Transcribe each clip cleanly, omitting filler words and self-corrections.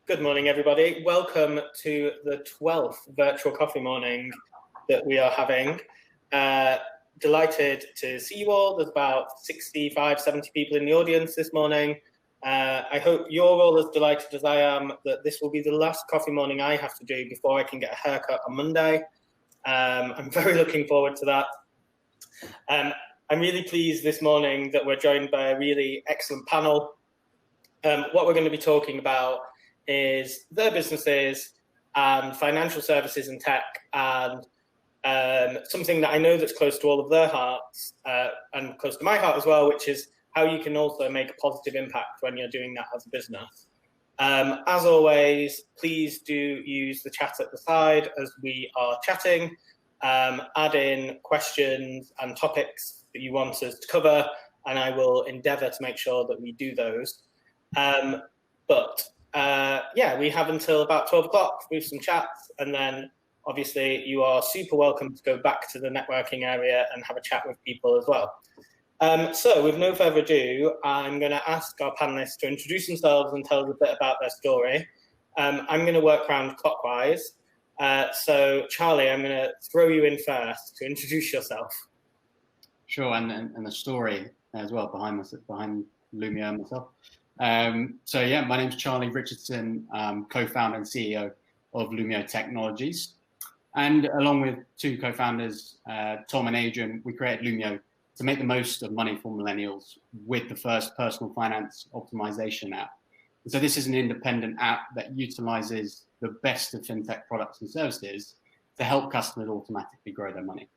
Good morning, everybody. Welcome to the 12th virtual coffee morning that we are having. Delighted to see you all. There's about 65, 70 people in the audience this morning. I hope you're all as delighted as I am that this will be the last coffee morning I have to do before I can get a haircut on Monday. I'm very looking forward to that. I'm really pleased this morning that we're joined by a really excellent panel. What we're going to be talking about is their businesses and financial services and tech, and something that I know that's close to all of their hearts and close to my heart as well, which is how you can also make a positive impact when you're doing that as a business. As always, please do use the chat at the side as we are chatting. Add in questions and topics that you want us to cover, and I will endeavour to make sure that we do those. Yeah, we have until about 12 o'clock with some chats, and then obviously you are super welcome to go back to the networking area and have a chat with people as well. So with no further ado, I'm going to ask our panelists to introduce themselves and tell us a bit about their story. I'm going to work around clockwise. So Charlie, I'm going to throw you in first to introduce yourself. Sure, and the story as well behind Lumio and myself. So yeah, my name's Charlie Richardson, co-founder and CEO of Lumio Technologies. And along with two co-founders, Tom and Adrian, we created Lumio to make the most of money for millennials with the first personal finance optimization app. And so this is an independent app that utilizes the best of fintech products and services to help customers automatically grow their money,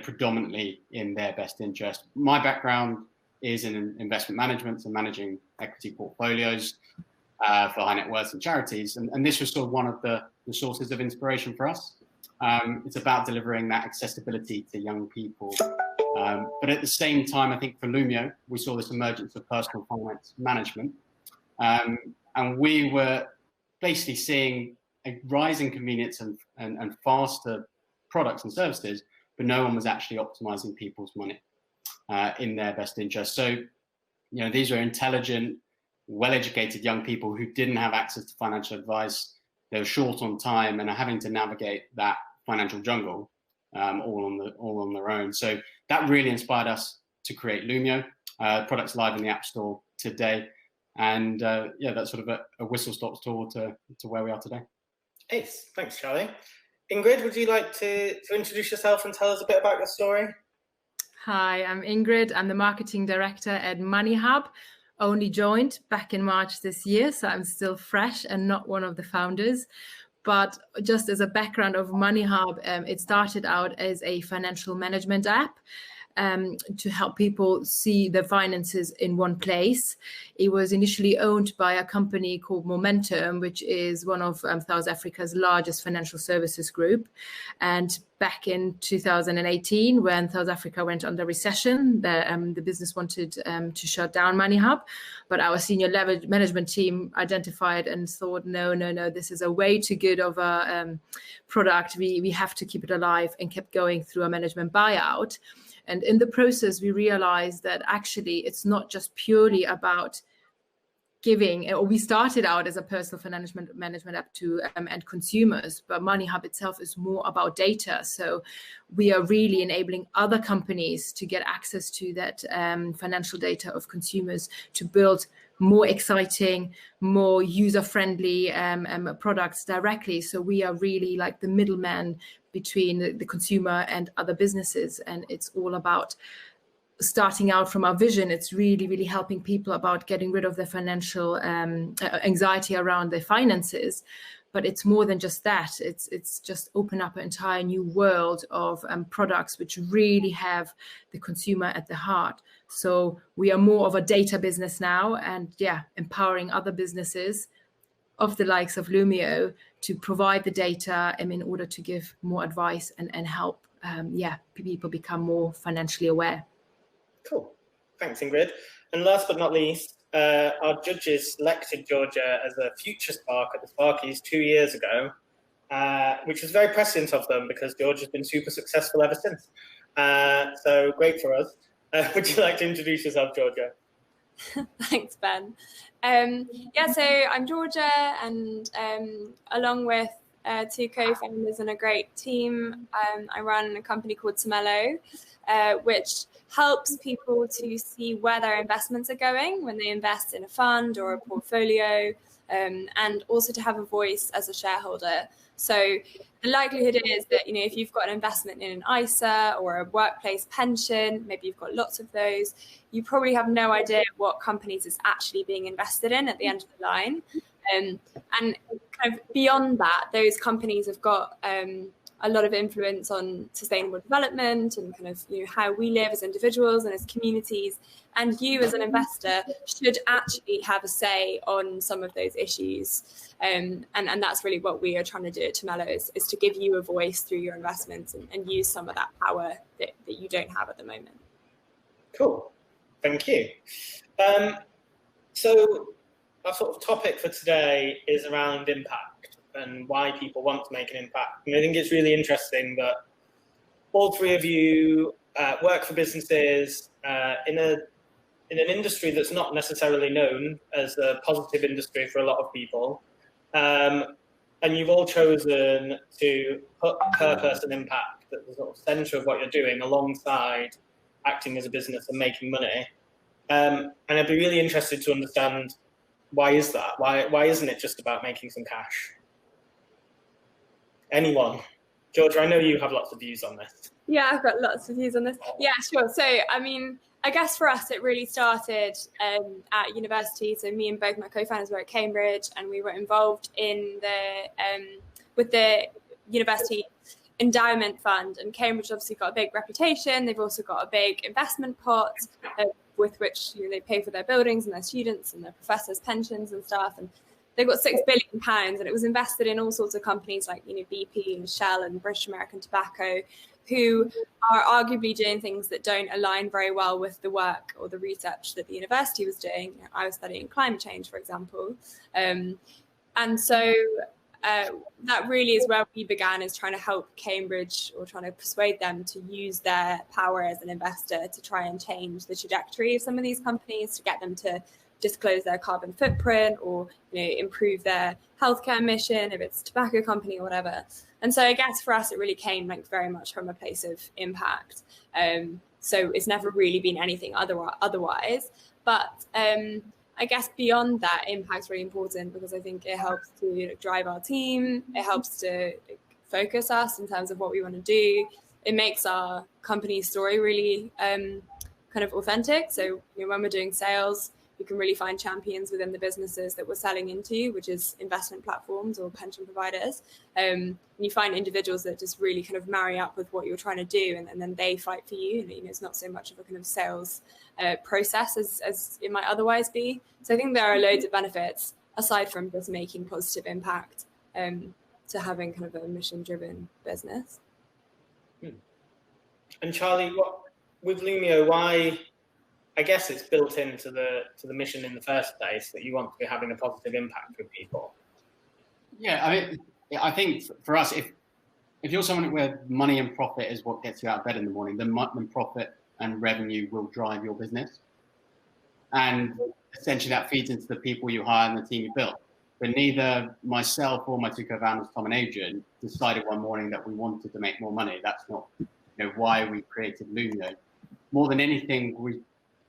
predominantly in their best interest. My background is in investment management, so managing equity portfolios for high net worth and charities. And this was sort of one of the sources of inspiration for us. It's about delivering that accessibility to young people. But at the same time, I think for Lumio, we saw this emergence of personal finance management. And we were basically seeing a rise in convenience and faster products and services, but no one was actually optimizing people's money in their best interest. So, these were intelligent, well-educated young people who didn't have access to financial advice. They were short on time and are having to navigate that financial jungle all on their own. So that really inspired us to create Lumio. Products live in the App Store today. And that's sort of a whistle-stop tour to where we are today. Ace. Thanks, Charlie. Ingrid, would you like to introduce yourself and tell us a bit about your story? Hi, I'm Ingrid. I'm the marketing director at Moneyhub. Only joined back in March this year, so I'm still fresh and not one of the founders. But just as a background of Moneyhub, it started out as a financial management app to help people see their finances in one place. It was initially owned by a company called Momentum, which is one of South Africa's largest financial services group. And back in 2018, when South Africa went under recession, the business wanted to shut down Moneyhub. But our senior level management team identified and thought, no, this is a way too good of a product. We have to keep it alive, and kept going through a management buyout. And in the process, we realized that actually it's not just purely about giving, or we started out as a personal management app to end consumers, but Moneyhub itself is more about data. So we are really enabling other companies to get access to that financial data of consumers to build more exciting, more user-friendly products directly. So we are really like the middleman between the consumer and other businesses. And it's all about starting out from our vision. It's really, really helping people about getting rid of their financial anxiety around their finances. But it's more than just that. It's just open up an entire new world of products which really have the consumer at the heart. So we are more of a data business now, and empowering other businesses of the likes of Lumio to provide the data in order to give more advice and help people become more financially aware. Cool. Thanks, Ingrid. And last but not least, our judges selected Georgia as a future Spark at the Sparkies 2 years ago, which was very prescient of them because Georgia's been super successful ever since. So great for us. Would you like to introduce yourself, Georgia? Thanks, Ben. So I'm Georgia, and along with two co-founders and a great team, I run a company called Tumelo, which helps people to see where their investments are going when they invest in a fund or a portfolio, and also to have a voice as a shareholder. So the likelihood is that, if you've got an investment in an ISA or a workplace pension, maybe you've got lots of those, you probably have no idea what companies it's actually being invested in at the end of the line. And kind of beyond that, those companies have got a lot of influence on sustainable development and kind of how we live as individuals and as communities. And you as an investor should actually have a say on some of those issues. And that's really what we are trying to do at Tumelo, is to give you a voice through your investments and use some of that power that you don't have at the moment. Cool. Thank you. So our sort of topic for today is around impact and why people want to make an impact. And I think it's really interesting that all three of you work for businesses in an industry that's not necessarily known as a positive industry for a lot of people. And you've all chosen to put purpose and impact at the sort of center of what you're doing alongside acting as a business and making money. And I'd be really interested to understand, why is that? Why isn't it just about making some cash? Anyone? Georgia, I know you have lots of views on this. Yeah, I've got lots of views on this. Yeah, sure. So, I guess for us, it really started at university. So me and both my co-founders were at Cambridge, and we were involved in with the university endowment fund. And Cambridge obviously got a big reputation. They've also got a big investment pot with which they pay for their buildings and their students and their professors' pensions and stuff. And they've got £6 billion, and it was invested in all sorts of companies like BP and Shell and British American Tobacco, who are arguably doing things that don't align very well with the work or the research that the university was doing. I was studying climate change, for example. And so that really is where we began, is trying to help Cambridge, or trying to persuade them to use their power as an investor to try and change the trajectory of some of these companies, to get them to disclose their carbon footprint, or improve their healthcare mission if it's a tobacco company or whatever. And so I guess for us, it really came very much from a place of impact. So it's never really been anything otherwise. But I guess beyond that, impact's really important, because I think it helps to drive our team. It helps to focus us in terms of what we want to do. It makes our company story really kind of authentic. So when we're doing sales, you can really find champions within the businesses that we're selling into, which is investment platforms or pension providers. And you find individuals that just really kind of marry up with what you're trying to do, and then they fight for you. And it's not so much of a kind of sales process as it might otherwise be. So I think there are loads of benefits aside from just making positive impact to having kind of a mission-driven business. And Charlie, with Lumio, why? I guess it's built into the mission in the first place, that you want to be having a positive impact with people. Yeah, I think for us, if you're someone where money and profit is what gets you out of bed in the morning, then profit and revenue will drive your business. And essentially that feeds into the people you hire and the team you build. But neither myself or my two co-founders, Tom and Adrian, decided one morning that we wanted to make more money. That's not why we created Lumio. More than anything, we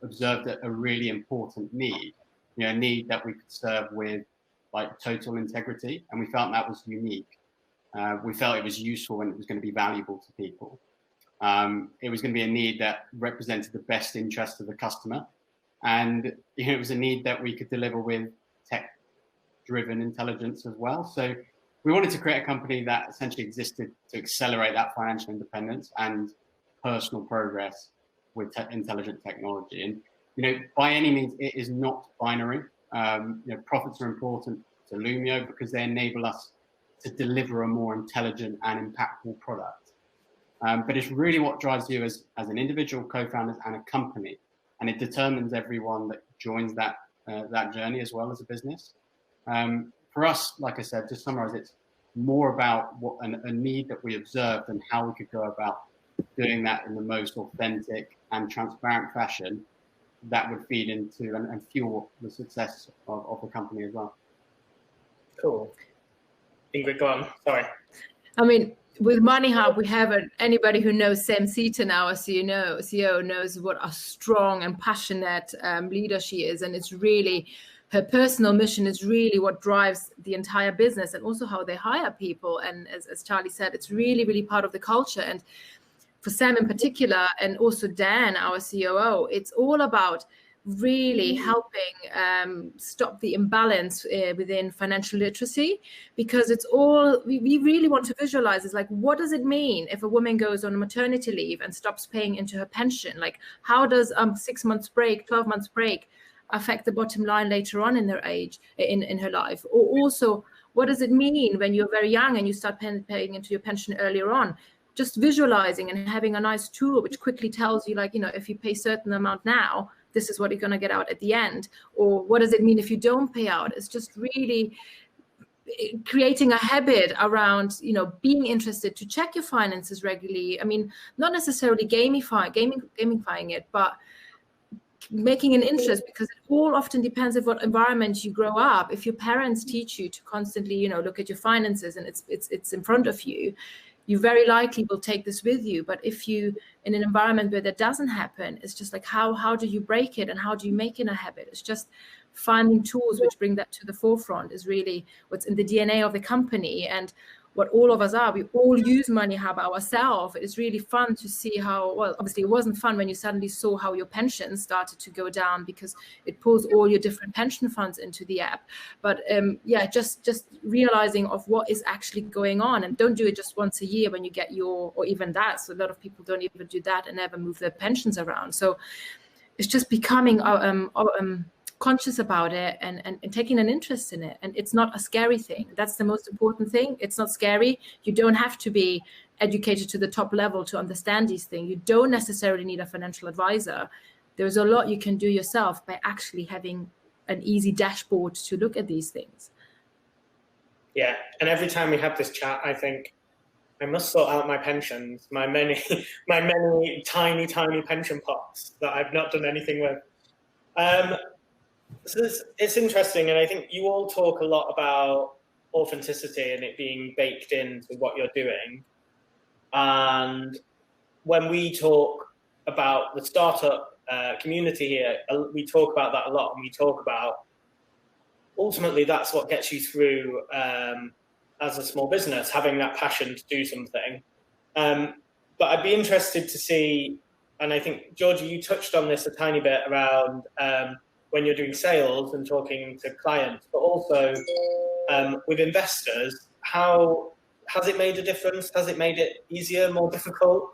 observed a really important need, a need that we could serve with total integrity, and we felt that was unique. We felt it was useful and it was going to be valuable to people. It was going to be a need that represented the best interest of the customer, and it was a need that we could deliver with tech-driven intelligence as well. So we wanted to create a company that essentially existed to accelerate that financial independence and personal progress with intelligent technology. And by any means, it is not binary. Profits are important to Lumio because they enable us to deliver a more intelligent and impactful product. But it's really what drives you as an individual, co-founders, and a company, and it determines everyone that joins that journey as well as a business. For us, like I said, to summarize, it's more about a need that we observed and how we could go about doing that in the most authentic and transparent fashion, that would feed into and fuel the success of the company as well. Cool. Ingrid, go on. Sorry. I mean, with Moneyhub, we have anybody who knows Sam Seaton, our CEO, knows what a strong and passionate leader she is. And it's really, her personal mission is really what drives the entire business, and also how they hire people. And as Charlie said, it's really, really part of the culture. And for Sam in particular, and also Dan, our COO, it's all about really helping stop the imbalance within financial literacy, because it's all we really want to visualize is like, what does it mean if a woman goes on maternity leave and stops paying into her pension? Like, how does 6 months break, 12 months break affect the bottom line later on in their age, in her life? Or also, what does it mean when you're very young and you start paying into your pension earlier on? Just visualizing and having a nice tool which quickly tells you, like, if you pay a certain amount now, this is what you're going to get out at the end. Or what does it mean if you don't pay out? It's just really creating a habit around, being interested to check your finances regularly. I mean, not necessarily gamifying it, but making an interest, because it all often depends on what environment you grow up. If your parents teach you to constantly, look at your finances and it's in front of you, you very likely will take this with you. But if you in an environment where that doesn't happen, it's just like, how do you break it and how do you make it a habit? It's just finding tools which bring that to the forefront is really what's in the DNA of the company, and what all of us are. We all use Moneyhub ourselves. It's really fun to see how, well, obviously it wasn't fun when you suddenly saw how your pension started to go down, because it pulls all your different pension funds into the app. But just realizing of what is actually going on, and don't do it just once a year when you get or even that. So a lot of people don't even do that and never move their pensions around. So it's just becoming conscious about it and taking an interest in it. And it's not a scary thing. That's the most important thing. It's not scary. You don't have to be educated to the top level to understand these things. You don't necessarily need a financial advisor. There's a lot you can do yourself by actually having an easy dashboard to look at these things. Yeah, and every time we have this chat, I think I must sort out my pensions, my many tiny pension pots that I've not done anything with. So it's interesting, and I think you all talk a lot about authenticity and it being baked into what you're doing. And when we talk about the startup community here, we talk about that a lot, and we talk about ultimately that's what gets you through as a small business, having that passion to do something. But I'd be interested to see, and I think, Georgie, you touched on this a tiny bit around when you're doing sales and talking to clients, but also with investors, how has it made a difference? Has it made it easier, more difficult?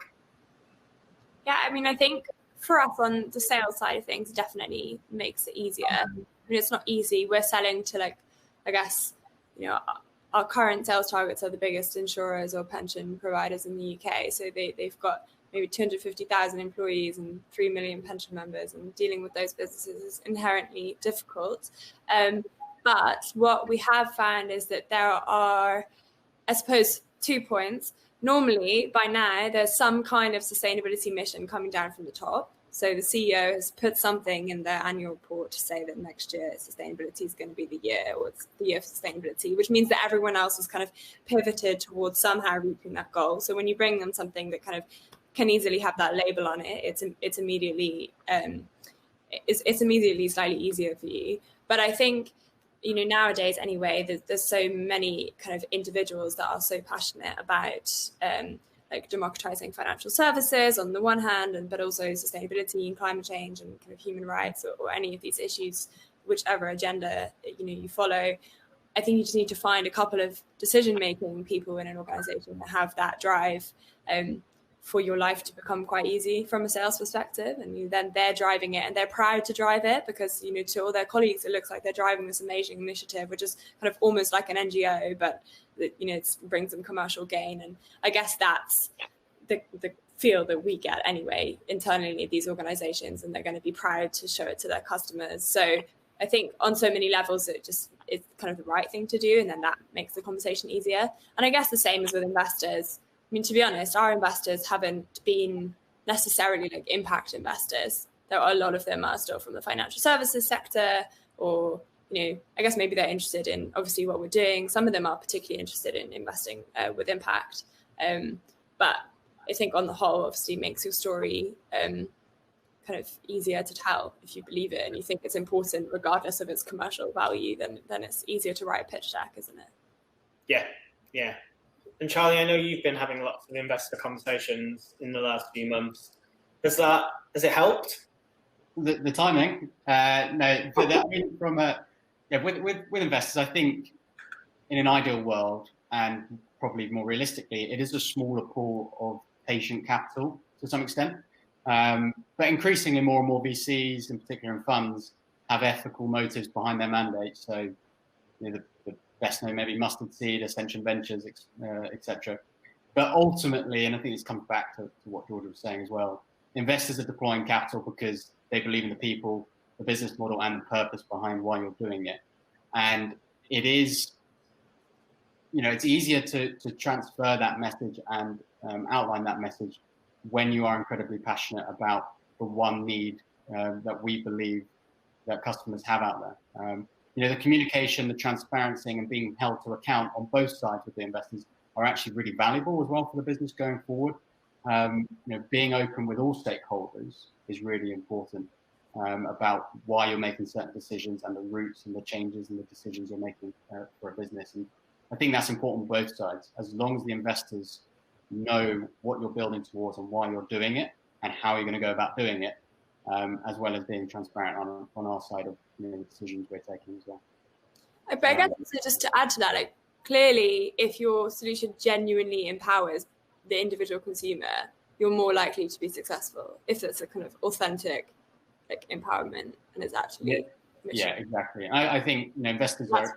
Yeah, I mean, I think for us on the sales side of things, it definitely makes it easier. I mean, it's not easy. We're selling to, our current sales targets are the biggest insurers or pension providers in the UK. So they've got maybe 250,000 employees and 3 million pension members, and dealing with those businesses is inherently difficult. But what we have found is that there are, I suppose, 2 points. Normally, by now, there's some kind of sustainability mission coming down from the top. So the CEO has put something in their annual report to say that next year sustainability is going to be the year, or it's the year for sustainability, which means that everyone else has kind of pivoted towards somehow reaching that goal. So when you bring them something that kind of can easily have that label on it, it's immediately slightly easier for you. But I think, nowadays anyway, there's so many kind of individuals that are so passionate about democratizing financial services on the one hand, but also sustainability and climate change and kind of human rights, or any of these issues, whichever agenda you follow. I think you just need to find a couple of decision-making people in an organization that have that drive for your life to become quite easy from a sales perspective, and then they're driving it and they're proud to drive it, because to all their colleagues it looks like they're driving this amazing initiative, which is kind of almost like an NGO, but it brings them commercial gain. And I guess that's the feel that we get anyway internally at these organizations, and they're going to be proud to show it to their customers. So I think on so many levels it's kind of the right thing to do, and then that makes the conversation easier. And I guess the same as with investors. I mean, to be honest, our investors haven't been necessarily impact investors. there are a lot of them are still from the financial services sector, or I guess maybe they're interested in obviously what we're doing. Some of them are particularly interested in investing with impact. But I think on the whole, obviously makes your story kind of easier to tell if you believe it and you think it's important, regardless of its commercial value. Then it's easier to write a pitch deck, isn't it? Yeah. And Charlie, I know you've been having lots of investor conversations in the last few months. Has it helped? The timing, no. But I mean, with investors, I think in an ideal world, and probably more realistically, it is a smaller pool of patient capital to some extent. But increasingly, more and more VCs, in particular in funds, have ethical motives behind their mandate. So, the best known maybe Mustard Seed, Ascension Ventures, etc. But ultimately, and I think this comes back to what Georgia was saying as well, investors are deploying capital because they believe in the people, the business model, and the purpose behind why you're doing it. And it is, it's easier to transfer that message and outline that message when you are incredibly passionate about the one need that we believe that customers have out there. The communication, the transparency, and being held to account on both sides with the investors are actually really valuable as well for the business going forward. Being open with all stakeholders is really important about why you're making certain decisions and the routes and the changes and the decisions you're making for a business. And I think that's important on both sides, as long as the investors know what you're building towards and why you're doing it and how you're going to go about doing it, as well as being transparent on our side of the decisions we're taking as well. But I guess just to add to that, clearly, if your solution genuinely empowers the individual consumer, you're more likely to be successful if it's a kind of authentic empowerment and it's actually mission. Yeah, exactly. I think investors are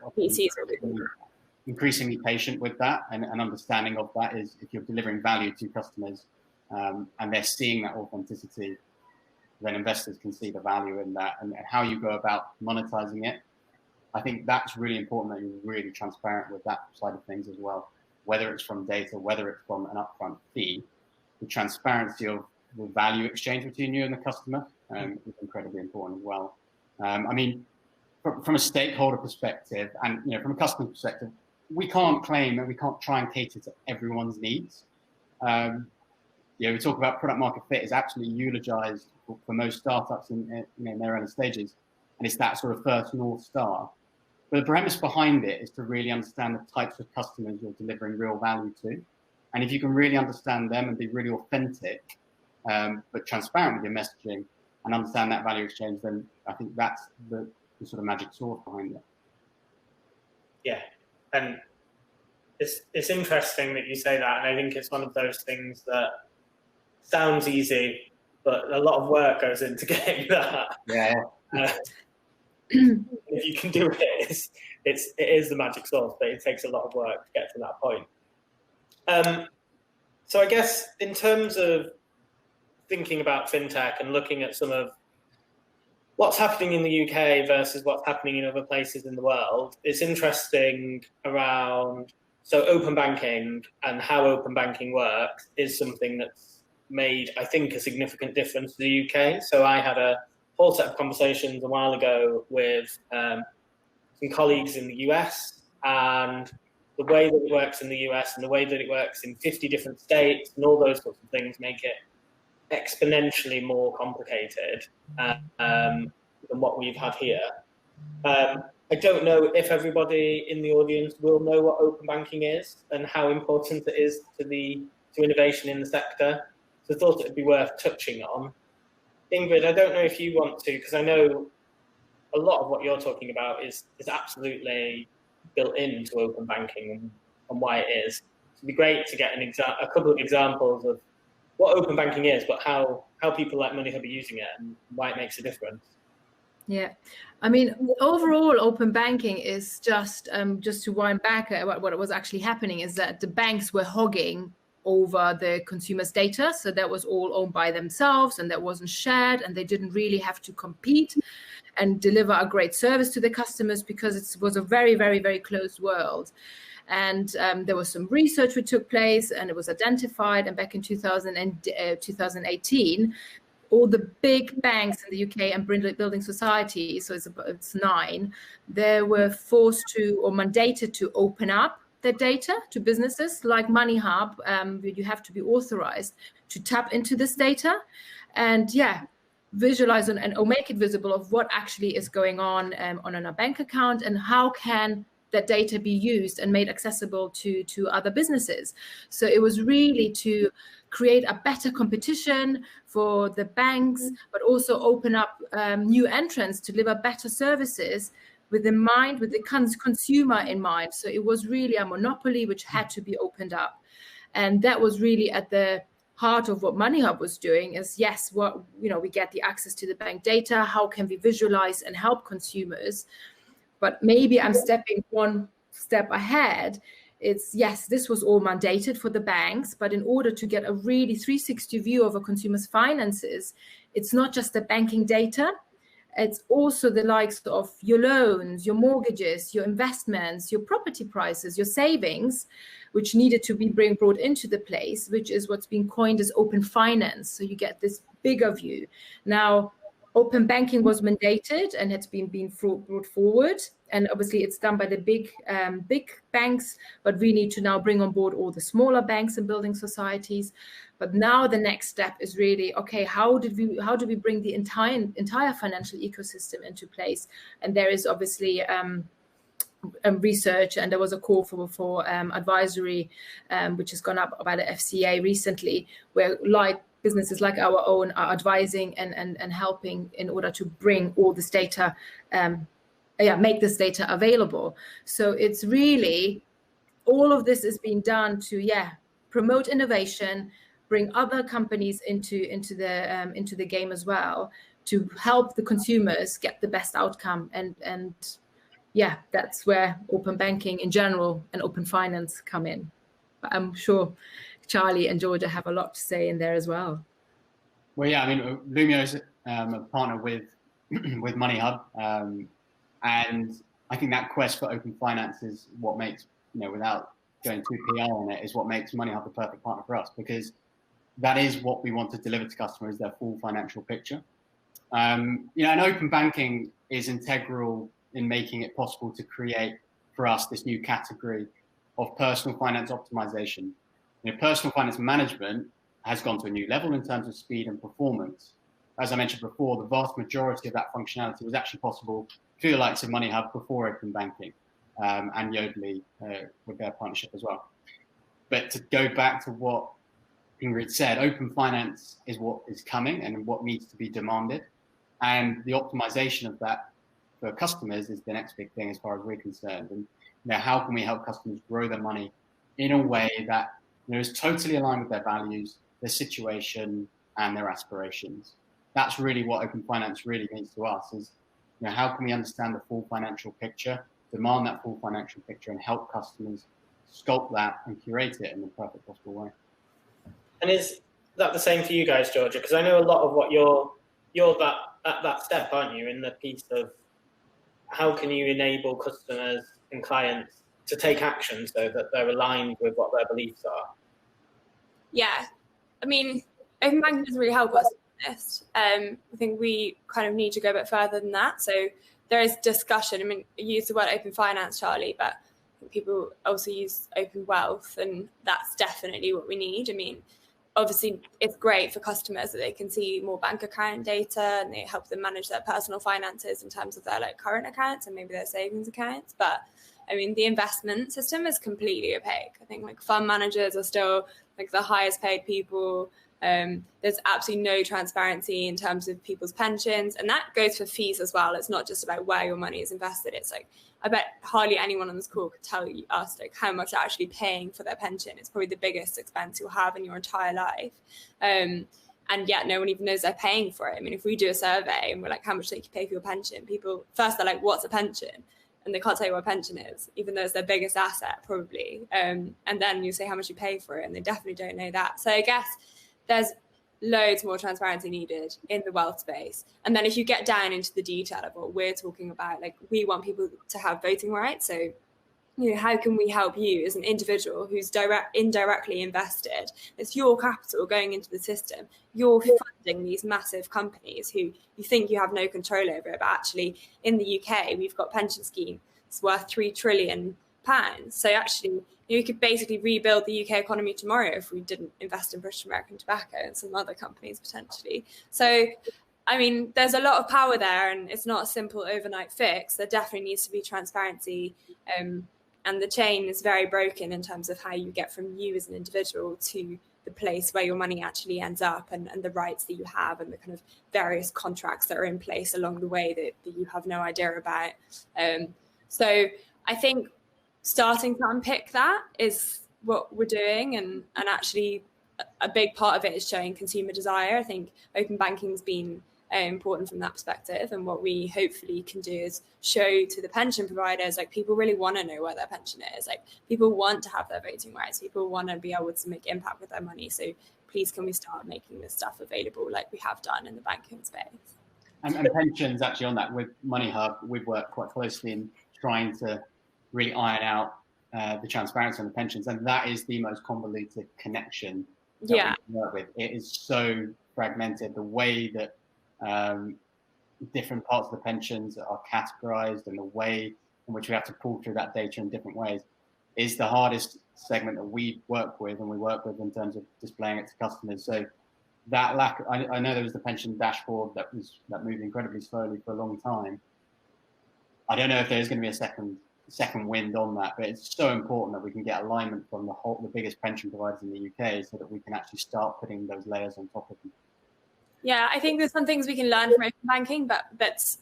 increasingly patient with that, and understanding of that is if you're delivering value to customers and they're seeing that authenticity, then investors can see the value in that, and how you go about monetizing it. I think that's really important, that you're really transparent with that side of things as well, whether it's from data, whether it's from an upfront fee. The transparency of the value exchange between you and the customer is incredibly important as well. I mean, from a stakeholder perspective and from a customer perspective, we can't claim and we can't try and cater to everyone's needs. We talk about product market fit is absolutely eulogized for most startups in their early stages, and it's that sort of first North Star. But the premise behind it is to really understand the types of customers you're delivering real value to. And if you can really understand them and be really authentic, but transparent with your messaging and understand that value exchange, then I think that's the sort of magic sword behind it. Yeah, and it's interesting that you say that, and I think it's one of those things that sounds easy, but a lot of work goes into getting that. Yeah. If you can do it, it is the magic sauce, but it takes a lot of work to get to that point. So I guess in terms of thinking about fintech and looking at some of what's happening in the UK versus what's happening in other places in the world, it's interesting around, so open banking and how open banking works is something that's made, I think, a significant difference to the UK. So I had a whole set of conversations a while ago with some colleagues in the US, and the way that it works in the US and the way that it works in 50 different states and all those sorts of things make it exponentially more complicated than what we've had here. I don't know if everybody in the audience will know what open banking is and how important it is to innovation in the sector. So I thought it would be worth touching on. Ingrid, I don't know if you want to, because I know a lot of what you're talking about is absolutely built into open banking and why it is. It'd be great to get a couple of examples of what open banking is, but how people like Moneyhub are using it and why it makes a difference. Yeah, I mean, overall, open banking is just to wind back, what was actually happening is that the banks were hogging over the consumer's data. So that was all owned by themselves and that wasn't shared, and they didn't really have to compete and deliver a great service to the customers because it was a very, very, very closed world. And there was some research which took place and it was identified. And back in 2018, all the big banks in the UK and building societies, so it's 9, they were forced to or mandated to open up their data to businesses like Moneyhub. You have to be authorized to tap into this data and visualize or make it visible of what actually is going on a bank account, and how can that data be used and made accessible to other businesses. So it was really to create a better competition for the banks, but also open up new entrants to deliver better services with the consumer in mind. So it was really a monopoly which had to be opened up. And that was really at the heart of what Moneyhub was doing is, we get the access to the bank data. How can we visualize and help consumers? But maybe I'm stepping one step ahead. It's, yes, this was all mandated for the banks, but in order to get a really 360 view of a consumer's finances, it's not just the banking data, it's also the likes of your loans, your mortgages, your investments, your property prices, your savings, which needed to be brought into the place, which is what's been coined as open finance. So you get this bigger view. Now, open banking was mandated and it's been brought forward. And obviously it's done by the big banks, but we need to now bring on board all the smaller banks and building societies. But now the next step is really, okay, how do we bring the entire financial ecosystem into place? And there is obviously research, and there was a call for advisory, which has gone up by the FCA recently, where businesses like our own are advising and helping in order to bring all this data, make this data available. So it's really, all of this is being done to, promote innovation, bring other companies into the game as well, to help the consumers get the best outcome. And that's where open banking in general and open finance come in. But I'm sure Charlie and Georgia have a lot to say in there as well. Well, Lumio is a partner with Moneyhub, and I think that quest for open finance is what makes, without going too PR on it, is what makes Moneyhub the perfect partner for us, because that is what we want to deliver to customers, their full financial picture. And open banking is integral in making it possible to create for us this new category of personal finance optimization. Personal finance management has gone to a new level in terms of speed and performance. As I mentioned before, the vast majority of that functionality was actually possible through the likes of Moneyhub before open banking, and Yodlee with their partnership as well. But to go back to what Ingrid said, open finance is what is coming and what needs to be demanded. And the optimization of that for customers is the next big thing as far as we're concerned. And how can we help customers grow their money in a way that is totally aligned with their values, their situation, and their aspirations? That's really what open finance really means to us, is how can we understand the full financial picture, demand that full financial picture, and help customers sculpt that and curate it in the perfect possible way. And is that the same for you guys, Georgia? Because I know a lot of what you're at that step, aren't you, in the piece of how can you enable customers and clients to take action so that they're aligned with what their beliefs are? Yeah, open banking doesn't really help us with this. I think we kind of need to go a bit further than that. So there is discussion. You use the word open finance, Charlie, but people also use open wealth, and that's definitely what we need. Obviously, it's great for customers that they can see more bank account data, and they help them manage their personal finances in terms of their current accounts and maybe their savings accounts. But the investment system is completely opaque. I think fund managers are still the highest paid people. There's absolutely no transparency in terms of people's pensions, and that goes for fees as well. It's not just about where your money is invested. It's I bet hardly anyone on this call could tell us how much they're actually paying for their pension. It's probably the biggest expense you'll have in your entire life. And yet no one even knows they're paying for it. If we do a survey and we're how much do you pay for your pension? People first they're what's a pension? And they can't tell you what a pension is, even though it's their biggest asset probably. And then you say how much you pay for it, and they definitely don't know that. So I guess there's loads more transparency needed in the wealth space. And then if you get down into the detail of what we're talking about, we want people to have voting rights. So how can we help you as an individual who's indirectly invested? It's your capital going into the system. You're funding these massive companies who you think you have no control over, but actually in the UK, we've got pension schemes worth £3 trillion. So actually, you could basically rebuild the UK economy tomorrow if we didn't invest in British American Tobacco and some other companies potentially. So, I mean, there's a lot of power there, and it's not a simple overnight fix. There definitely needs to be transparency. And the chain is very broken in terms of how you get from you as an individual to the place where your money actually ends up, and the rights that you have, and the kind of various contracts that are in place along the way that you have no idea about. So I think starting to unpick that is what we're doing, and actually a big part of it is showing consumer desire. I think open banking has been important from that perspective, and what we hopefully can do is show to the pension providers, like, people really want to know where their pension is, like people want to have their voting rights, people want to be able to make impact with their money. So please, can we start making this stuff available like we have done in the banking space? And pensions, actually, on that, with Moneyhub, we've worked quite closely in trying to really iron out the transparency on the pensions, and that is the most convoluted connection that we can work with. It is so fragmented, the way that different parts of the pensions are categorized, and the way in which we have to pull through that data in different ways is the hardest segment that we work with, and we work with in terms of displaying it to customers. So that lack, I know there was the pension dashboard that moved incredibly slowly for a long time. I don't know if there's going to be a second wind on that, but it's so important that we can get alignment from the biggest pension providers in the UK, so that we can actually start putting those layers on top of them. Yeah, I think there's some things we can learn from open banking, but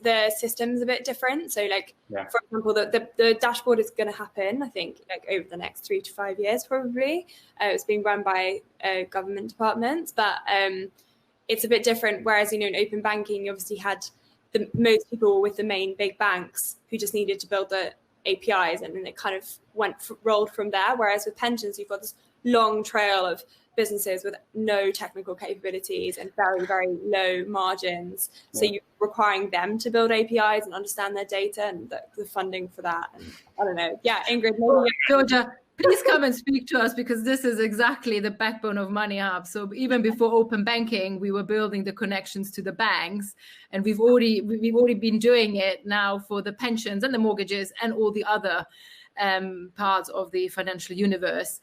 the system's a bit different. So, like, for example, the dashboard is going to happen, I think, like over the next 3 to 5 years, probably. It's being run by government departments, but it's a bit different. Whereas, in open banking, you obviously had most people with the main big banks who just needed to build the APIs, and then it kind of rolled from there. Whereas with pensions, you've got this long trail of businesses with no technical capabilities and very, very low margins. So you're requiring them to build APIs and understand their data, and the funding for that. And I don't know. Yeah, Ingrid, maybe Georgia, please come and speak to us, because this is exactly the backbone of Moneyhub. So even before open banking, we were building the connections to the banks, and we've already been doing it now for the pensions and the mortgages and all the other parts of the financial universe,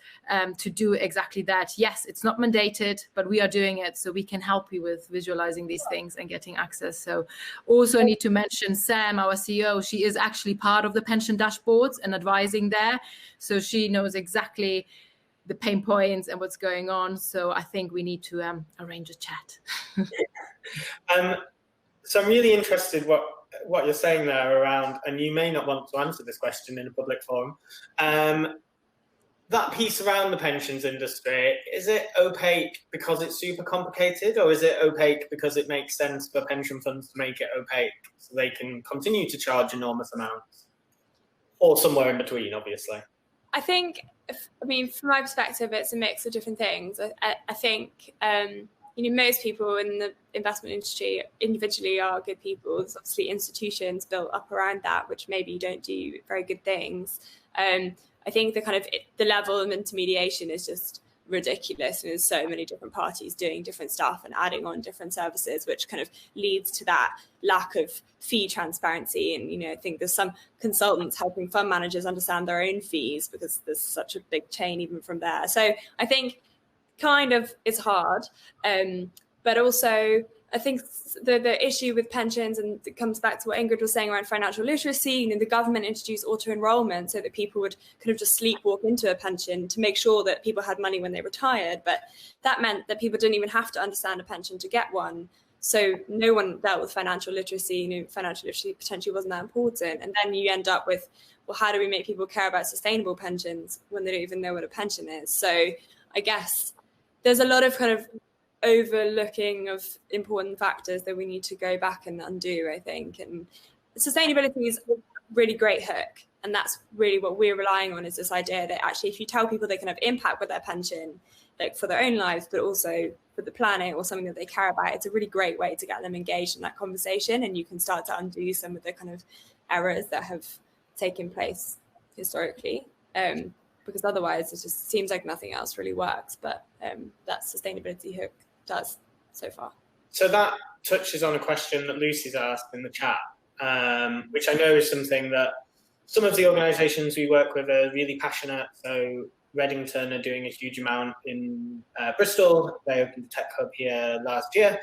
to do exactly that. Yes, it's not mandated, but we are doing it, so we can help you with visualizing these things and getting access. So also I need to mention Sam, our CEO. She is actually part of the pension dashboards and advising there, so she knows exactly the pain points and what's going on. So I think we need to arrange a chat. So I'm really interested what you're saying there around, and you may not want to answer this question in a public forum, that piece around the pensions industry, is it opaque because it's super complicated, or is it opaque because it makes sense for pension funds to make it opaque so they can continue to charge enormous amounts, or somewhere in between, obviously? I think, from my perspective, it's a mix of different things. I think most people in the investment industry individually are good people. There's obviously institutions built up around that, which maybe don't do very good things. I think the level of intermediation is just ridiculous, and there's so many different parties doing different stuff and adding on different services, which kind of leads to that lack of fee transparency. And I think there's some consultants helping fund managers understand their own fees, because there's such a big chain even from there. So I think it's hard, but also I think the issue with pensions, and it comes back to what Ingrid was saying around financial literacy, the government introduced auto-enrollment so that people would kind of just sleepwalk into a pension to make sure that people had money when they retired. But that meant that people didn't even have to understand a pension to get one. So no one dealt with financial literacy. Financial literacy potentially wasn't that important. And then you end up with, well, how do we make people care about sustainable pensions when they don't even know what a pension is? So I guess there's a lot of kind of overlooking of important factors that we need to go back and undo, I think. And sustainability is a really great hook. And that's really what we're relying on, is this idea that actually if you tell people they can have impact with their pension, like for their own lives, but also for the planet or something that they care about, it's a really great way to get them engaged in that conversation. And you can start to undo some of the kind of errors that have taken place. historically, because otherwise it just seems like nothing else really works. But that sustainability hook does so far. So that touches on a question that Lucy's asked in the chat, which I know is something that some of the organisations we work with are really passionate. So Reddington are doing a huge amount in Bristol. They opened a tech hub here last year.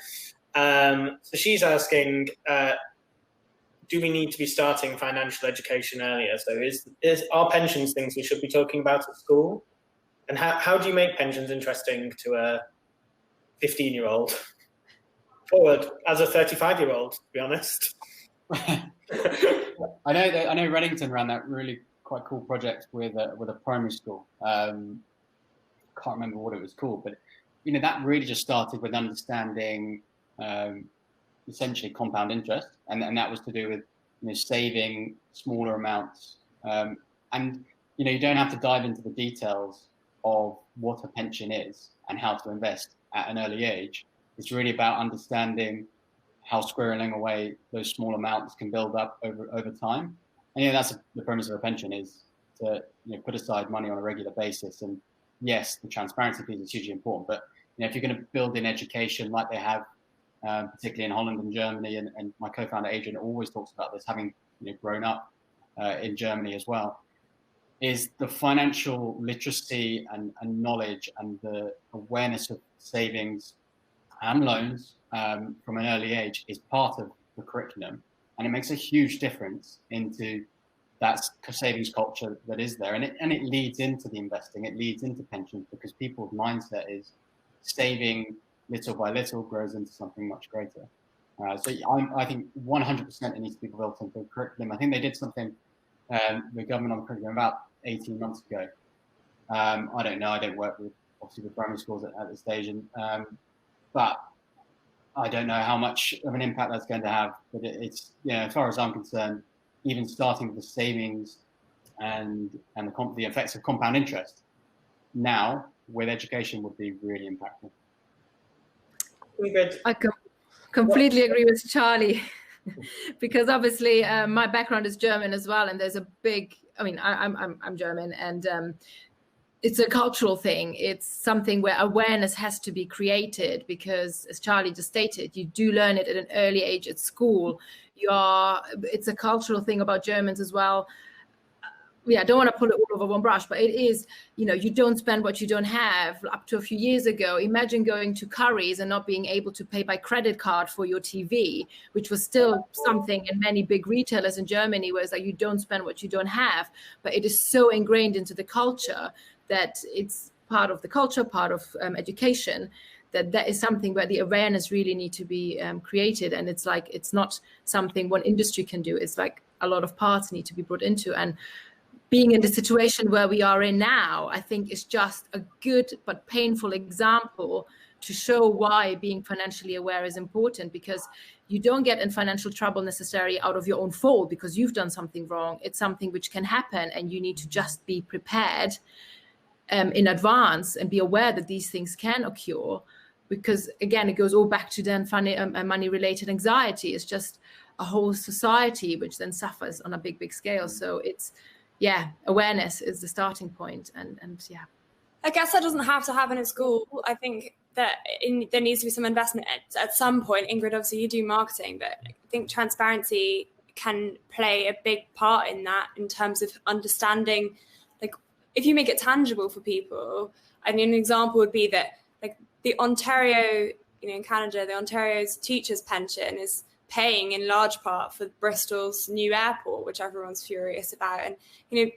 So she's asking, do we need to be starting financial education earlier? So are pensions things we should be talking about at school? And how do you make pensions interesting to a 15-year-old? Forward as a 35-year-old, to be honest. I know Reddington ran that really quite cool project with a primary school. Can't remember what it was called, but that really just started with understanding essentially compound interest, and that was to do with saving smaller amounts. And you don't have to dive into the details of what a pension is and how to invest at an early age. It's really about understanding how squirreling away those small amounts can build up over time. And that's the premise of a pension, is to put aside money on a regular basis. And yes, the transparency piece is hugely important. But if you're going to build in education like they have, particularly in Holland and Germany, and my co-founder Adrian always talks about this, having grown up in Germany as well, is the financial literacy and knowledge and the awareness of savings and loans from an early age is part of the curriculum, and it makes a huge difference into that savings culture that is there, and it leads into the investing, it leads into pensions, because people's mindset is saving little by little grows into something much greater. So I think 100% it needs to be built into the curriculum. I think they did something, the government on the curriculum about 18 months ago. I don't know, I don't work with primary schools at this stage, but I don't know how much of an impact that's going to have. But it's as far as I'm concerned, even starting with the savings and the effects of compound interest now with education would be really impactful. I completely agree with Charlie, because obviously my background is German as well, and there's a big. I mean, I'm German, and it's a cultural thing. It's something where awareness has to be created, because, as Charlie just stated, you do learn it at an early age at school. It's a cultural thing about Germans as well. I don't want to pull it all over one brush, but it is, you don't spend what you don't have. Up to a few years ago, imagine going to Currys and not being able to pay by credit card for your TV, which was still something in many big retailers in Germany, where it's like you don't spend what you don't have. But it is so ingrained into the culture that it's part of the culture, part of education, that is something where the awareness really need to be created. And it's like, it's not something one industry can do. It's like a lot of parts need to be brought into. And being in the situation where we are in now, I think is just a good but painful example to show why being financially aware is important, because you don't get in financial trouble necessarily out of your own fault because you've done something wrong. It's something which can happen, and you need to just be prepared in advance and be aware that these things can occur, because again, it goes all back to then money-related anxiety. It's just a whole society which then suffers on a big scale. So it's, awareness is the starting point, and I guess that doesn't have to happen at school. I think that there needs to be some investment at some point. Ingrid, obviously you do marketing, but I think transparency can play a big part in that, in terms of understanding, like, if you make it tangible for people. I mean, an example would be that, like, the Ontario, in Canada, the Ontario's teachers' pension is paying in large part for Bristol's new airport, which everyone's furious about. And,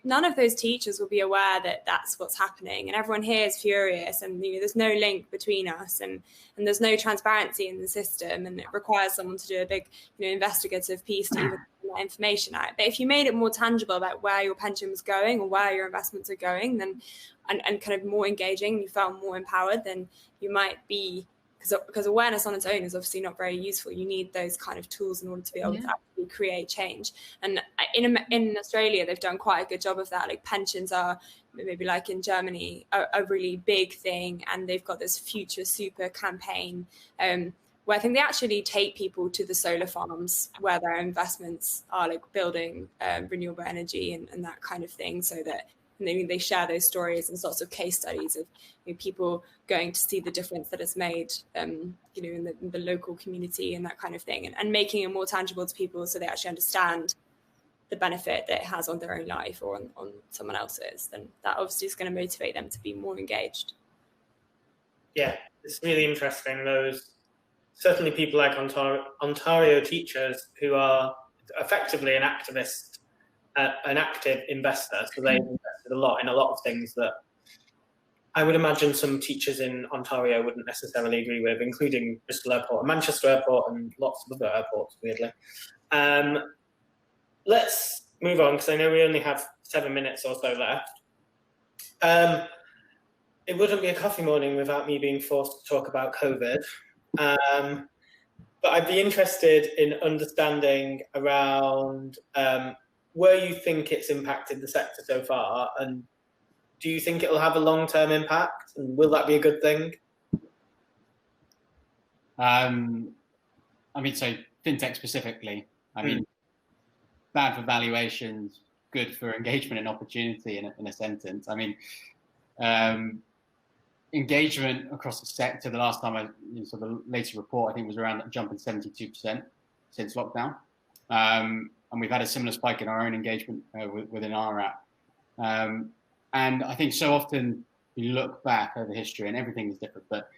none of those teachers will be aware that that's what's happening. And everyone here is furious, and, there's no link between us, and there's no transparency in the system. And it requires someone to do a big, investigative piece to even get that information out. But if you made it more tangible about where your pension was going or where your investments are going, then, and kind of more engaging, you felt more empowered, then you might be, because awareness on its own is obviously not very useful. You need those kind of tools in order to be able to actually create change. And in Australia, they've done quite a good job of that. Like, pensions are, maybe like in Germany, a really big thing, and they've got this Future Super campaign. where I think they actually take people to the solar farms where their investments are, like building renewable energy and that kind of thing, so that they share those stories and sorts of case studies of people going to see the difference that it's made, in the local community and that kind of thing, and making it more tangible to people so they actually understand the benefit that it has on their own life or on someone else's. Then that obviously is going to motivate them to be more engaged. Yeah, it's really interesting. Those certainly people like Ontario teachers who are effectively an activist, an active investor. So they've invested a lot in a lot of things that I would imagine some teachers in Ontario wouldn't necessarily agree with, including Bristol Airport and Manchester Airport and lots of other airports, weirdly. Let's move on, because I know we only have 7 minutes or so left. It wouldn't be a coffee morning without me being forced to talk about COVID. But I'd be interested in understanding around where you think it's impacted the sector so far, and do you think it'll have a long-term impact, and will that be a good thing? So fintech specifically, bad for valuations, good for engagement and opportunity in a sentence. Engagement across the sector, the last time the latest report, I think, was around jumping 72% since lockdown. And we've had a similar spike in our own engagement within our app. And I think so often you look back over history and everything is different, but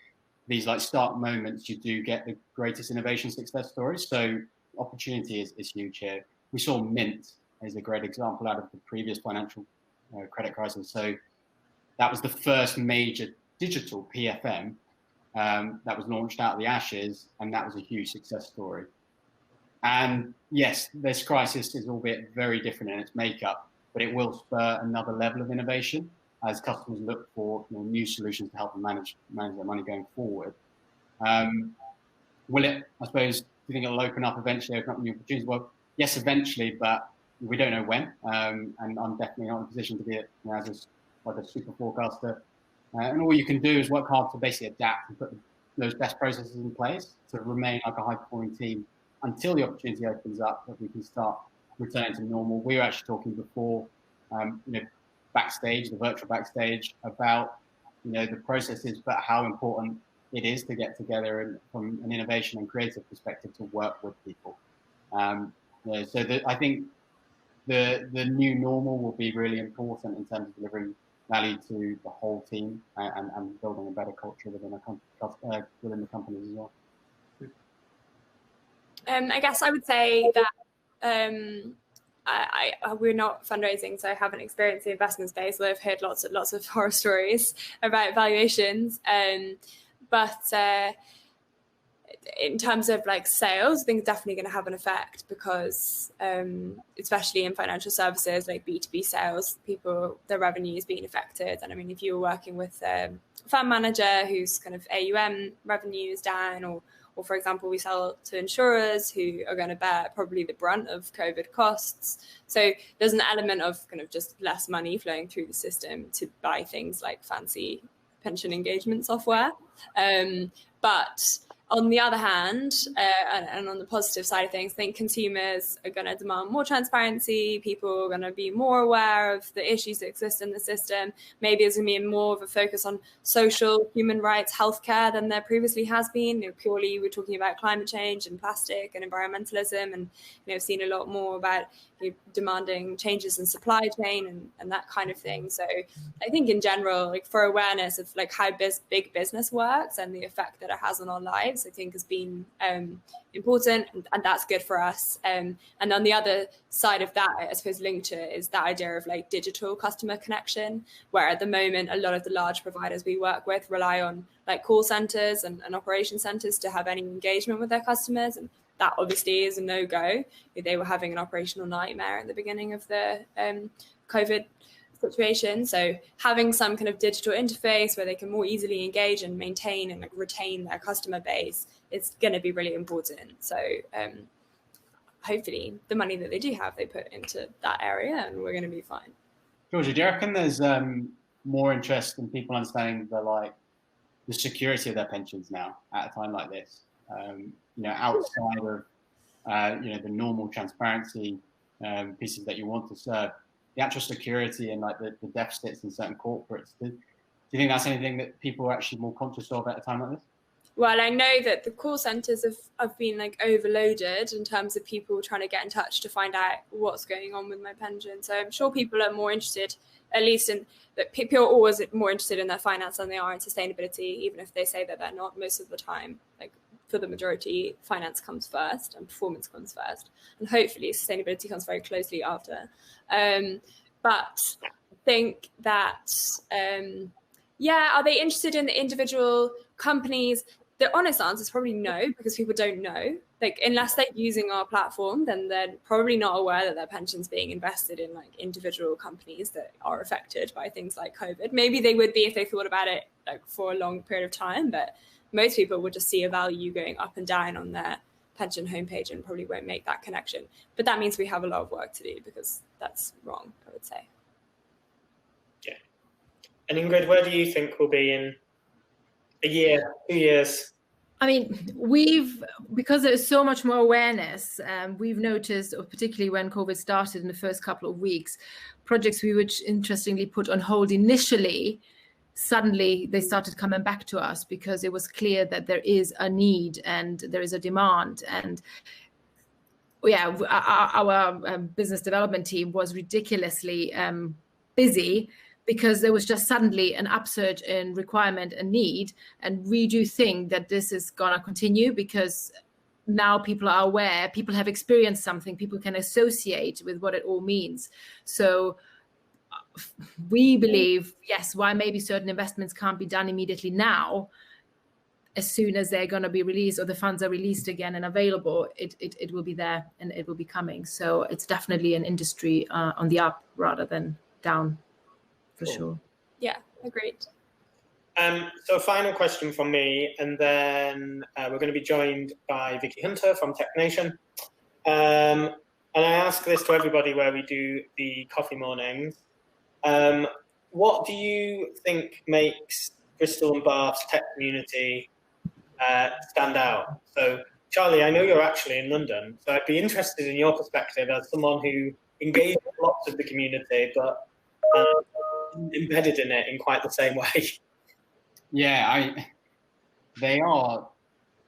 these like start moments, you do get the greatest innovation success stories. So opportunity is huge here. We saw Mint as a great example out of the previous financial credit crisis. So that was the first major digital PFM that was launched out of the ashes, and that was a huge success story. And yes, this crisis is albeit very different in its makeup, but it will spur another level of innovation as customers look for new solutions to help them manage their money going forward. Will it, I suppose, do you think it'll open up eventually, open up new opportunities? Well, yes, eventually, but we don't know when. And I'm definitely not in a position to be as a super forecaster. And all you can do is work hard to basically adapt and put those best processes in place to remain like a high-performing team until the opportunity opens up, that we can start returning to normal. We were actually talking before, backstage, the virtual backstage, about the processes, but how important it is to get together and from an innovation and creative perspective to work with people. I think the new normal will be really important in terms of delivering value to the whole team and building a better culture within the companies as well. I guess I would say that we're not fundraising, so I haven't experienced the investment space. I've heard lots of horror stories about valuations, but in terms of like sales, I think it's definitely going to have an effect because, especially in financial services, like B2B sales, their revenue is being affected. And if you're working with a fund manager whose kind of AUM revenue is down, or for example, we sell to insurers who are going to bear probably the brunt of COVID costs. So there's an element of kind of just less money flowing through the system to buy things like fancy pension engagement software. But on the other hand, and on the positive side of things, I think consumers are going to demand more transparency. People are going to be more aware of the issues that exist in the system. Maybe there's going to be more of a focus on social, human rights, healthcare than there previously has been. Purely we're talking about climate change and plastic and environmentalism, and I've seen a lot more about demanding changes in supply chain and that kind of thing. So I think in general, like for awareness of like how big business works and the effect that it has on our lives, I think has been important, and that's good for us. And on the other side of that, I suppose linked to it is that idea of like digital customer connection, where at the moment a lot of the large providers we work with rely on like call centers and operation centers to have any engagement with their customers, and that obviously is a no-go. They were having an operational nightmare at the beginning of the COVID situation. So having some kind of digital interface where they can more easily engage and maintain and retain their customer base is going to be really important. So hopefully the money that they do have, they put into that area, and we're going to be fine. Georgia, do you reckon there's more interest in people understanding the security of their pensions now at a time like this? outside of the normal transparency pieces that you want to serve, the actual security and like the deficits in certain corporates. Do you think that's anything that people are actually more conscious of at a time like this? Well, I know that the call centres have been like overloaded in terms of people trying to get in touch to find out what's going on with my pension. So I'm sure people are more interested, at least in that people are always more interested in their finance than they are in sustainability, even if they say that they're not most of the time. Like for the majority, finance comes first and performance comes first. And hopefully sustainability comes very closely after. But I think that, are they interested in the individual companies? The honest answer is probably no, because people don't know. Like, unless they're using our platform, then they're probably not aware that their pension's being invested in like individual companies that are affected by things like COVID. Maybe they would be if they thought about it like for a long period of time, but most people would just see a value going up and down on their pension homepage and probably won't make that connection. But that means we have a lot of work to do, because that's wrong, I would say. Yeah. And Ingrid, where do you think we'll be in a year, 2 years? I mean, because there's so much more awareness, we've noticed, or particularly when COVID started in the first couple of weeks, projects we would interestingly put on hold initially, suddenly they started coming back to us because it was clear that there is a need and there is a demand. And our business development team was ridiculously busy, because there was just suddenly an upsurge in requirement and need. And we do think that this is going to continue, because now people are aware, people have experienced something, people can associate with what it all means. So we believe, yes, why maybe certain investments can't be done immediately now, as soon as they're going to be released or the funds are released again and available, it will be there and it will be coming. So it's definitely an industry on the up rather than down. For sure. Yeah, agreed. So a final question from me, and then we're going to be joined by Vicky Hunter from Tech Nation. And I ask this to everybody where we do the coffee mornings. What do you think makes Bristol and Bath's tech community stand out? So, Charlie, I know you're actually in London, so I'd be interested in your perspective as someone who engages lots of the community, but embedded in it in quite the same way. Yeah, they are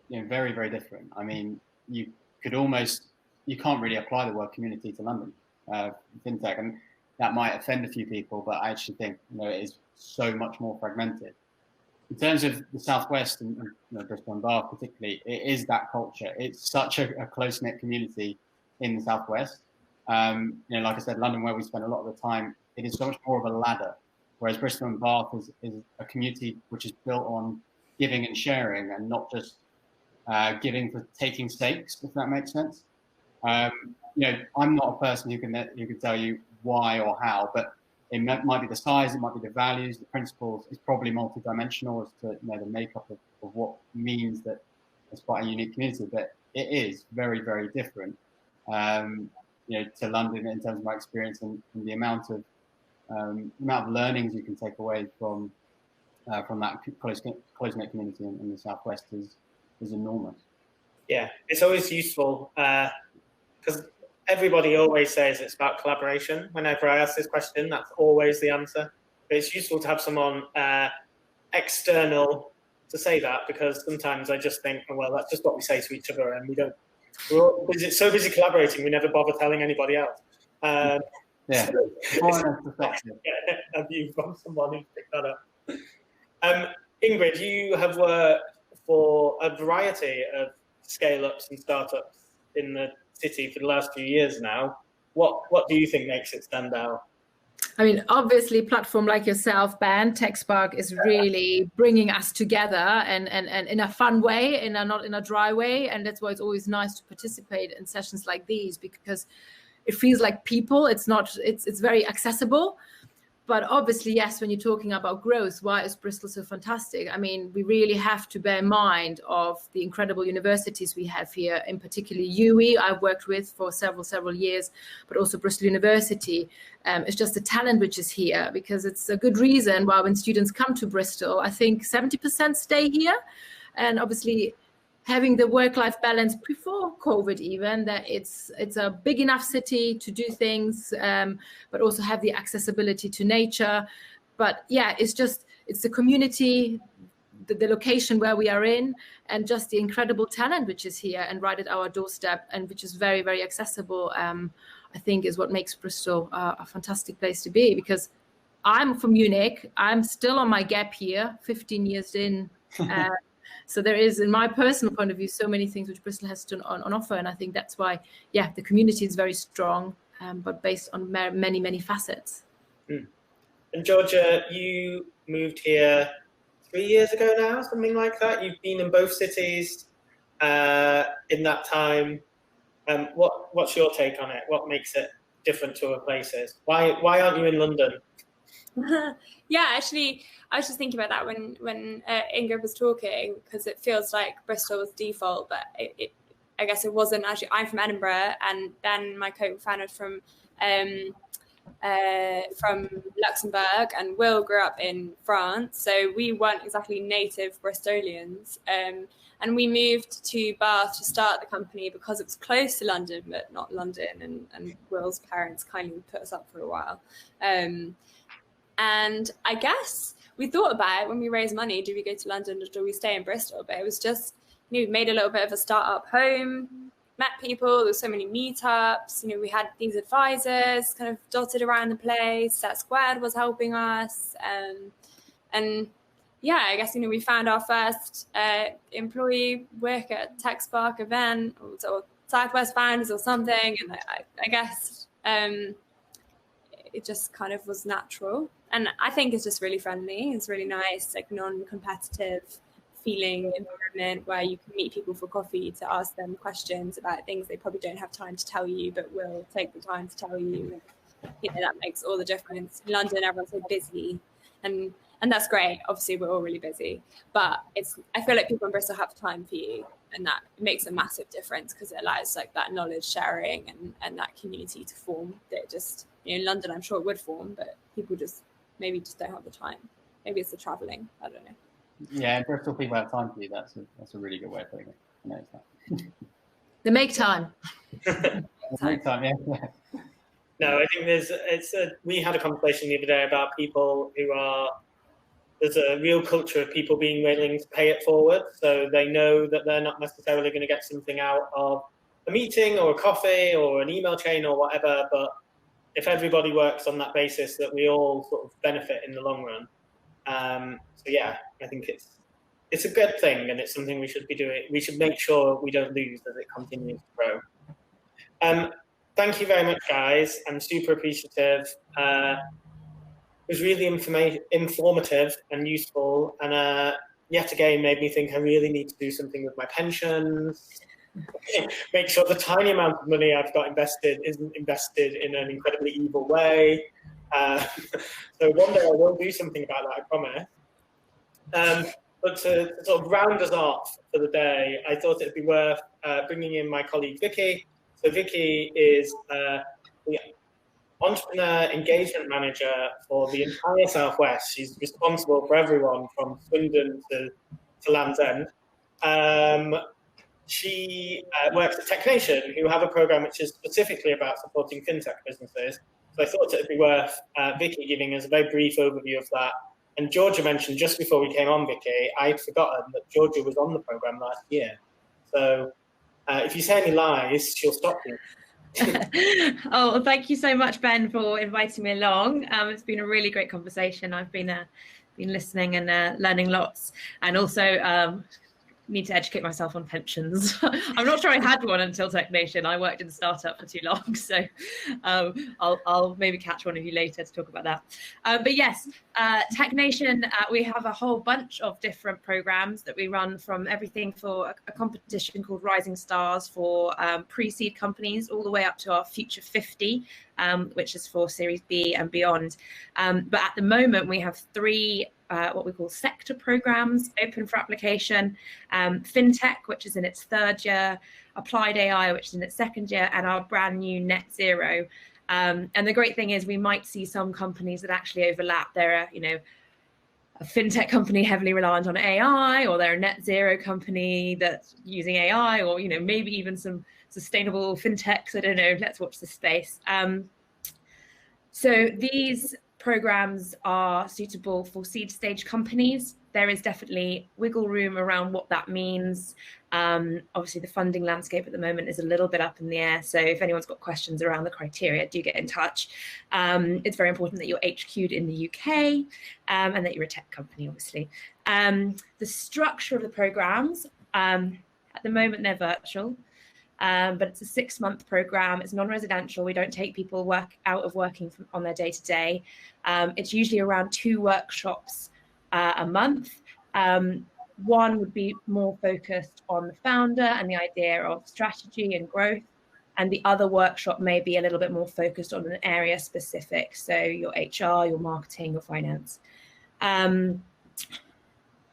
very, very different. I mean, you can't really apply the word community to London fintech, and that might offend a few people, but I actually think it is so much more fragmented. In terms of the Southwest and Bristol and Bath particularly, it is that culture. It's such a close-knit community in the Southwest. Like I said, London, where we spend a lot of the time, it is so much more of a ladder, whereas Bristol and Bath is a community which is built on giving and sharing, and not just giving for taking stakes, if that makes sense. I'm not a person who can tell you why or how, but it might be the size, it might be the values, the principles. It's probably multidimensional as to the makeup of what means that it's quite a unique community, but it is very, very different. To London in terms of my experience, and the amount of learnings you can take away from that close-knit community in the Southwest is enormous. Yeah, it's always useful because everybody always says it's about collaboration. Whenever I ask this question, that's always the answer. But it's useful to have someone external to say that, because sometimes I just think, well, that's just what we say to each other, and we're all so busy collaborating, we never bother telling anybody else. Yeah. A view from someone who picked that up. Ingrid, you have worked for a variety of scale-ups and startups in the city for the last few years now. What do you think makes it stand out? I mean, obviously, platform like yourself, Ben, TechSpark, is really bringing us together and in a fun way, not in a dry way. And that's why it's always nice to participate in sessions like these, because it feels like people. It's very accessible. But obviously, yes, when you're talking about growth, why is Bristol so fantastic? I mean, we really have to bear in mind of the incredible universities we have here, in particular UE, I've worked with for several years, but also Bristol University. It's just the talent which is here, because it's a good reason why when students come to Bristol, I think 70% stay here. And obviously, having the work-life balance before COVID, even that it's a big enough city to do things, but also have the accessibility to nature. But yeah, it's the community, the location where we are in, and just the incredible talent which is here and right at our doorstep, and which is very, very accessible. I think is what makes Bristol a fantastic place to be, because I'm from Munich. I'm still on my gap year, 15 years in. So there is, in my personal point of view, so many things which Bristol has on offer. And I think that's why, yeah, the community is very strong, but based on many, many facets. Mm. And Georgia, you moved here 3 years ago now, something like that. You've been in both cities in that time. What's your take on it? What makes it different to other places? Why aren't you in London? Yeah, actually, I was just thinking about that when Ingrid was talking, because it feels like Bristol was default, but I guess it wasn't. Actually, I'm from Edinburgh, and then my co-founder from Luxembourg, and Will grew up in France, so we weren't exactly native Bristolians. And we moved to Bath to start the company because it was close to London, but not London. And Will's parents kindly put us up for a while. And I guess we thought about it when we raised money, do we go to London or do we stay in Bristol? But it was just, we made a little bit of a startup home, met people, there were so many meetups, we had these advisors kind of dotted around the place, Set Squared was helping us. And yeah, I guess, we found our first employee work at Tech Spark event or Southwest Founders or something. And I guess it just kind of was natural. And I think it's just really friendly. It's really nice, like non-competitive feeling environment where you can meet people for coffee to ask them questions about things they probably don't have time to tell you, but will take the time to tell you. That makes all the difference. In London, everyone's so busy. And that's great. Obviously, we're all really busy. But I feel like people in Bristol have time for you. And that makes a massive difference because it allows like that knowledge sharing and that community to form that just, in London, I'm sure it would form, but people maybe just don't have the time. Maybe it's the traveling. I don't know. Yeah, Bristol people have time for you. That's a really good way of putting it. I know that. They make time. Make time, yeah. No, I think we had a conversation the other day about people there's a real culture of people being willing to pay it forward. So they know that they're not necessarily going to get something out of a meeting or a coffee or an email chain or whatever, but if everybody works on that basis, that we all sort of benefit in the long run. So yeah, I think it's a good thing, and it's something we should be doing. We should make sure we don't lose as it continues to grow. Thank you very much, guys. I'm super appreciative. It was really informative and useful, and yet again made me think I really need to do something with my pensions. Make sure the tiny amount of money I've got invested isn't invested in an incredibly evil way. So one day I will do something about that, I promise. But to sort of round us off for the day, I thought it'd be worth bringing in my colleague Vicky. So Vicky is the entrepreneur engagement manager for the entire Southwest. She's responsible for everyone from Swindon to Land's End. She works at TechNation, who have a program which is specifically about supporting fintech businesses. So I thought it'd be worth Vicky giving us a very brief overview of that. And Georgia mentioned just before we came on, Vicky, I'd forgotten that Georgia was on the program last year. So if you say any lies, she'll stop you. Oh, thank you so much, Ben, for inviting me along. It's been a really great conversation. I've been listening and learning lots, and also need to educate myself on pensions. I'm not sure I had one until TechNation. I worked in the startup for too long, so I'll maybe catch one of you later to talk about that. But yes, TechNation, we have a whole bunch of different programs that we run, from everything for a competition called Rising Stars for pre-seed companies, all the way up to our Future 50, which is for Series B and beyond. But at the moment, we have 3 what we call sector programs open for application: FinTech, which is in its 3rd year, Applied AI, which is in its 2nd year, and our brand new Net Zero. And the great thing is we might see some companies that actually overlap. There are, fintech company heavily reliant on AI, or they're a net zero company that's using AI, or maybe even some sustainable fintechs. I don't know. Let's watch this space. So these programs are suitable for seed stage companies. There is definitely wiggle room around what that means. Obviously, the funding landscape at the moment is a little bit up in the air. So if anyone's got questions around the criteria, do get in touch. It's very important that you're HQ'd in the UK and that you're a tech company, obviously. The structure of the programs, at the moment, they're virtual. But it's a 6-month program. It's non-residential. We don't take people out of working on their day-to-day. It's usually around 2 workshops a month. One would be more focused on the founder and the idea of strategy and growth. And the other workshop may be a little bit more focused on an area specific. So your HR, your marketing, your finance.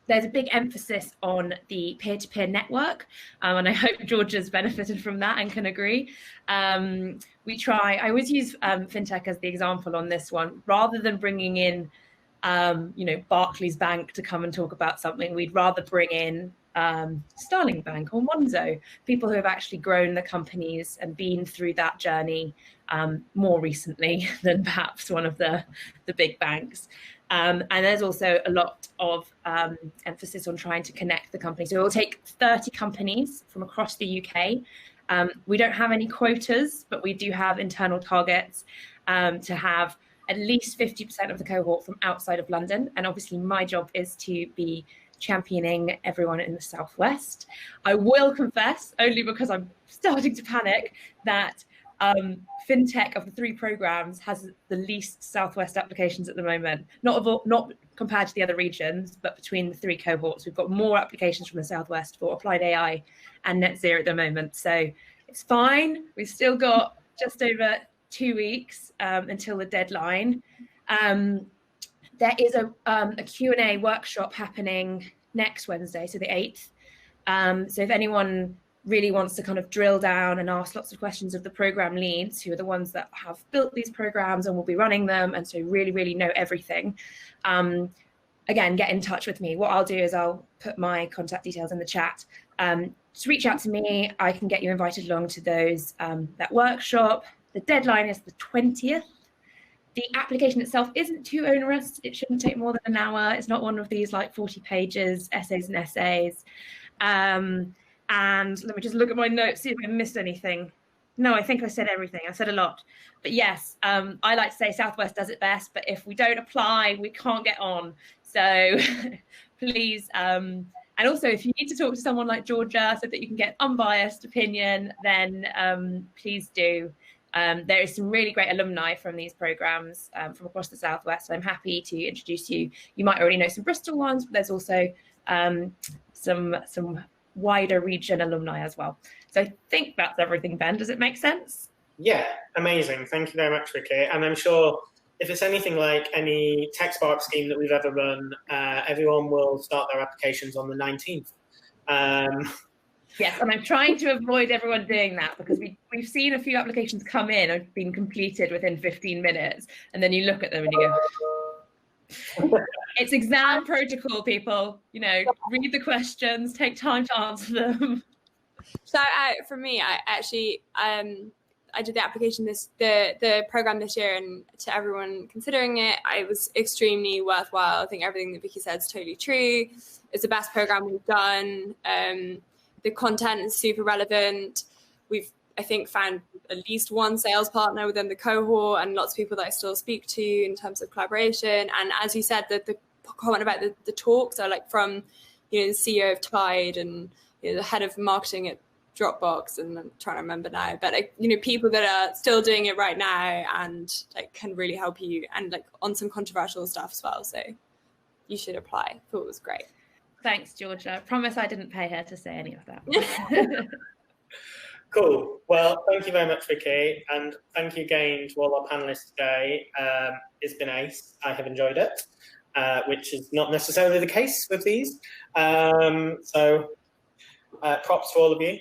There's a big emphasis on the peer-to-peer network, and I hope Georgia's benefited from that and can agree. I always use fintech as the example on this one. Rather than bringing in, Barclays Bank to come and talk about something, we'd rather bring in Starling Bank or Monzo, people who have actually grown the companies and been through that journey more recently than perhaps one of the big banks. And there's also a lot of emphasis on trying to connect the company. So we'll take 30 companies from across the UK. We don't have any quotas, but we do have internal targets to have at least 50% of the cohort from outside of London. And obviously my job is to be championing everyone in the Southwest. I will confess, only because I'm starting to panic, that fintech of the 3 programs has the least Southwest applications at the moment, not compared to the other regions, but between the 3 cohorts. We've got more applications from the Southwest for applied AI and net zero at the moment. So it's fine. We've still got just over 2 weeks until the deadline. There is a Q&A workshop happening next Wednesday, so the 8th. So if anyone really wants to kind of drill down and ask lots of questions of the program leads, who are the ones that have built these programs and will be running them, and so really know everything, again, get in touch with me. What I'll do is I'll put my contact details in the chat. Just reach out to me. I can get you invited along to that workshop. The deadline is the 20th. The application itself isn't too onerous. It shouldn't take more than an hour. It's not one of these like 40 pages, essays and essays. And let me just look at my notes, see if I missed anything. No, I think I said everything. I said a lot. But yes, I like to say Southwest does it best, but if we don't apply, we can't get on. So please, and also if you need to talk to someone like Georgia so that you can get unbiased opinion, then please do. There is some really great alumni from these programs from across the Southwest. I'm happy to introduce you. You might already know some Bristol ones, but there's also some wider region alumni as well. So I think that's everything, Ben. Does it make sense? Yeah, amazing. Thank you very much, Vicky. And I'm sure if it's anything like any Tech Spark scheme that we've ever run, everyone will start their applications on the 19th. Yes, and I'm trying to avoid everyone doing that, because we've seen a few applications come in and been completed within 15 minutes, and then you look at them and you go, it's exam protocol, people. Read the questions, take time to answer them. Shout out from me. I actually I did the application the program this year, and to everyone considering it, it was extremely worthwhile. I think everything that Vicky said is totally true. It's the best program we've done. The content is super relevant. We've, I think, found at least one sales partner within the cohort, and lots of people that I still speak to in terms of collaboration. And as you said, the comment about the talks are like from, the CEO of Tide and the head of marketing at Dropbox, and I'm trying to remember now, but people that are still doing it right now and can really help you, and on some controversial stuff as well. So you should apply. I thought it was great. Thanks, Georgia. I promise I didn't pay her to say any of that. Cool. Well, thank you very much, Vicky. And thank you again to all our panelists today. It's been ace. I have enjoyed it, which is not necessarily the case with these. So props to all of you.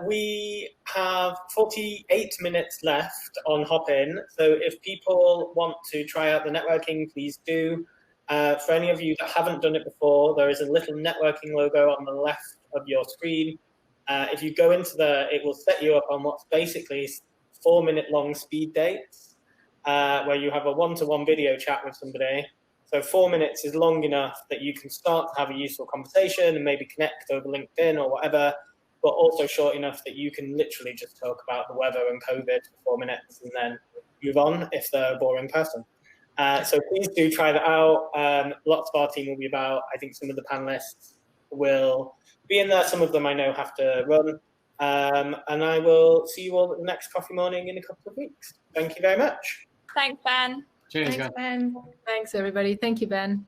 We have 48 minutes left on Hopin. So if people want to try out the networking, please do. For any of you that haven't done it before, there is a little networking logo on the left of your screen. If you go into it will set you up on what's basically 4-minute long speed dates, where you have a one-to-one video chat with somebody. So 4 minutes is long enough that you can start to have a useful conversation and maybe connect over LinkedIn or whatever, but also short enough that you can literally just talk about the weather and COVID for 4 minutes and then move on if they're a boring person. So please do try that out. Lots of our team will be about. I think some of the panelists will be in there. Some of them I know have to run. And I will see you all at the next coffee morning in a couple of weeks. Thank you very much. Thanks, Ben. Cheers, Thanks, guys. Ben. Thanks, everybody. Thank you, Ben.